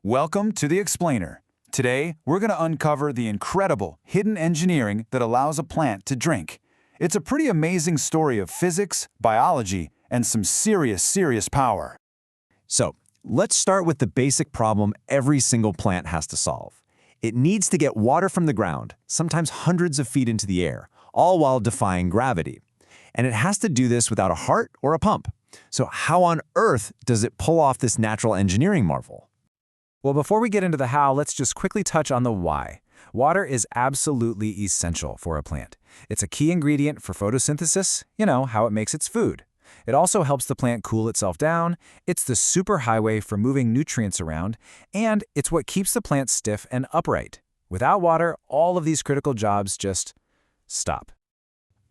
Welcome to The Explainer. Today, we're going to uncover the incredible hidden engineering that allows a plant to drink. It's a pretty amazing story of physics, biology, and some serious power. So, let's start with the basic problem every single plant has to solve. It needs to get water from the ground, sometimes hundreds of feet into the air, all while defying gravity. And it has to do this without a heart or a pump. So how on earth does it pull off this natural engineering marvel? Well, before we get into the how, let's just quickly touch on the why. Water is absolutely essential for a plant. It's a key ingredient for photosynthesis, how it makes its food. It also helps the plant cool itself down, it's the superhighway for moving nutrients around, and it's what keeps the plant stiff and upright. Without water, all of these critical jobs just stop.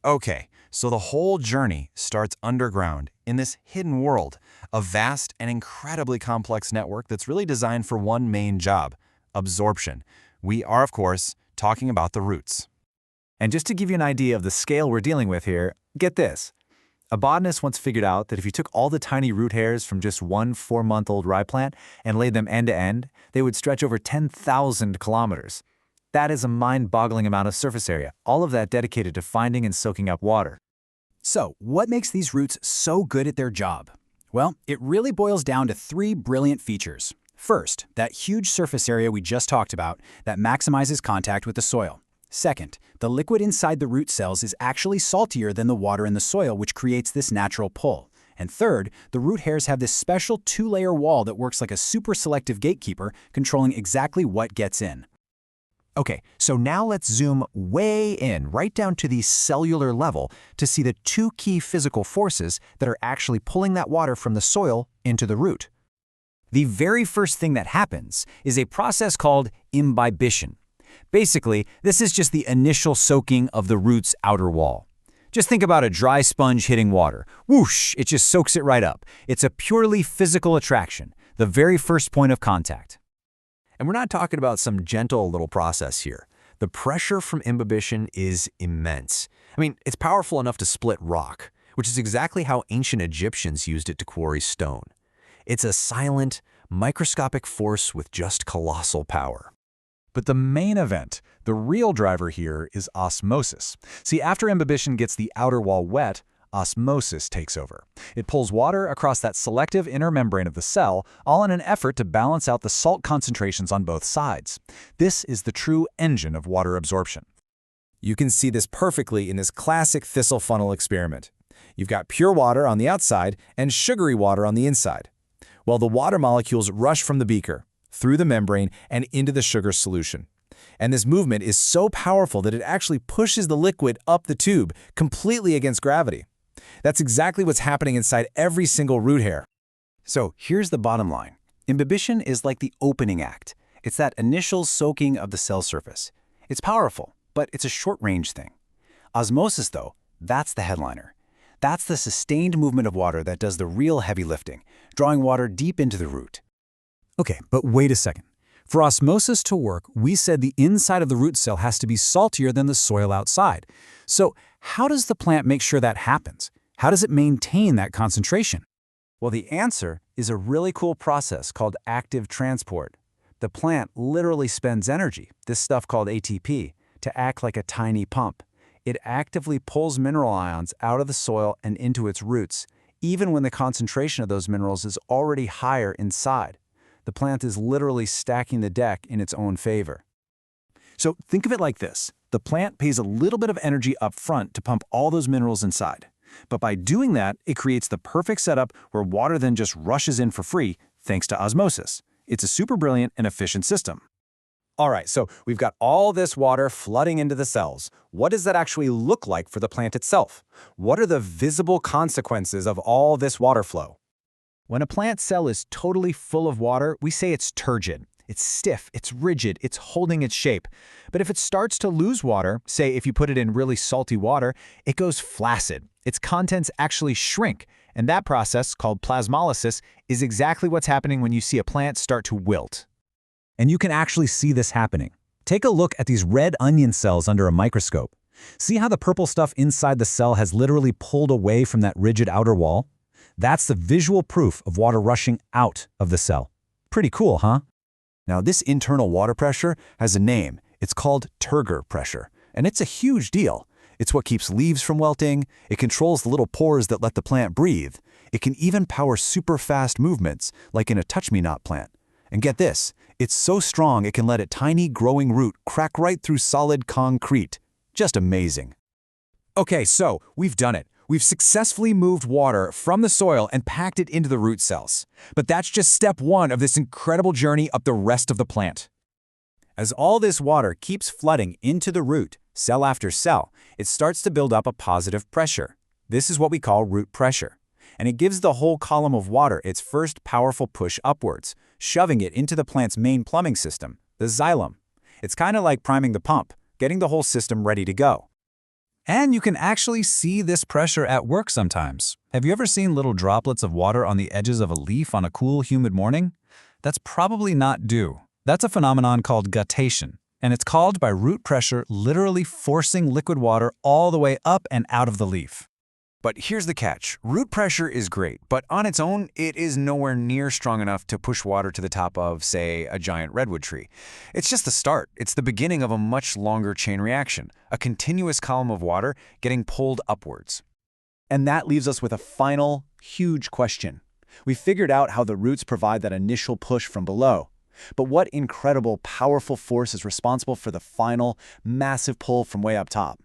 Okay, so the whole journey starts underground in this hidden world, a vast and incredibly complex network that's really designed for one main job, absorption. We are, of course, talking about the roots. And just to give you an idea of the scale we're dealing with here, get this. A botanist once figured out that if you took all the tiny root hairs from just one 4-month-old rye plant and laid them end to end, they would stretch over 10,000 kilometers. That is a mind-boggling amount of surface area, all of that dedicated to finding and soaking up water. So, what makes these roots so good at their job? Well, it really boils down to 3 brilliant features. First, that huge surface area we just talked about that maximizes contact with the soil. Second, the liquid inside the root cells is actually saltier than the water in the soil, which creates this natural pull. And third, the root hairs have this special 2-layer wall that works like a super selective gatekeeper, controlling exactly what gets in. Okay, so now let's zoom way in, right down to the cellular level, to see the 2 key physical forces that are actually pulling that water from the soil into the root. The very first thing that happens is a process called imbibition. Basically, this is just the initial soaking of the root's outer wall. Just think about a dry sponge hitting water. Whoosh, it just soaks it right up. It's a purely physical attraction, the very first point of contact. And we're not talking about some gentle little process here. The pressure from imbibition is immense. I mean, it's powerful enough to split rock, which is exactly how ancient Egyptians used it to quarry stone. It's a silent, microscopic force with just colossal power. But the main event, the real driver here, is osmosis. See, after imbibition gets the outer wall wet, osmosis takes over. It pulls water across that selective inner membrane of the cell, all in an effort to balance out the salt concentrations on both sides. This is the true engine of water absorption. You can see this perfectly in this classic thistle funnel experiment. You've got pure water on the outside and sugary water on the inside. Well, the water molecules rush from the beaker, through the membrane, and into the sugar solution. And this movement is so powerful that it actually pushes the liquid up the tube, completely against gravity. That's exactly what's happening inside every single root hair. So here's the bottom line. Imbibition is like the opening act. It's that initial soaking of the cell surface. It's powerful, but it's a short-range thing. Osmosis, though, that's the headliner. That's the sustained movement of water that does the real heavy lifting, drawing water deep into the root. Okay, but wait a second. For osmosis to work, we said the inside of the root cell has to be saltier than the soil outside. So how does the plant make sure that happens? How does it maintain that concentration? Well, the answer is a really cool process called active transport. The plant literally spends energy, this stuff called ATP, to act like a tiny pump. It actively pulls mineral ions out of the soil and into its roots, even when the concentration of those minerals is already higher inside. The plant is literally stacking the deck in its own favor. So think of it like this. The plant pays a little bit of energy up front to pump all those minerals inside. But by doing that, it creates the perfect setup where water then just rushes in for free, thanks to osmosis. It's a super brilliant and efficient system. All right, so we've got all this water flooding into the cells. What does that actually look like for the plant itself? What are the visible consequences of all this water flow? When a plant cell is totally full of water, we say it's turgid. It's stiff, it's rigid, it's holding its shape. But if it starts to lose water, say if you put it in really salty water, it goes flaccid. Its contents actually shrink. And that process, called plasmolysis, is exactly what's happening when you see a plant start to wilt. And you can actually see this happening. Take a look at these red onion cells under a microscope. See how the purple stuff inside the cell has literally pulled away from that rigid outer wall? That's the visual proof of water rushing out of the cell. Pretty cool, huh? Now, this internal water pressure has a name. It's called turgor pressure, and it's a huge deal. It's what keeps leaves from wilting, it controls the little pores that let the plant breathe. It can even power super fast movements, like in a touch-me-not plant. And get this, it's so strong it can let a tiny growing root crack right through solid concrete. Just amazing. Okay, so we've done it. We've successfully moved water from the soil and packed it into the root cells. But that's just step one of this incredible journey up the rest of the plant. As all this water keeps flooding into the root, cell after cell, it starts to build up a positive pressure. This is what we call root pressure. And it gives the whole column of water its first powerful push upwards, shoving it into the plant's main plumbing system, the xylem. It's kind of like priming the pump, getting the whole system ready to go. And you can actually see this pressure at work sometimes. Have you ever seen little droplets of water on the edges of a leaf on a cool, humid morning? That's probably not dew. That's a phenomenon called guttation, and it's caused by root pressure literally forcing liquid water all the way up and out of the leaf. But here's the catch. Root pressure is great, but on its own, it is nowhere near strong enough to push water to the top of, say, a giant redwood tree. It's just the start. It's the beginning of a much longer chain reaction, a continuous column of water getting pulled upwards. And that leaves us with a final, huge question. We figured out how the roots provide that initial push from below. But what incredible, powerful force is responsible for the final, massive pull from way up top?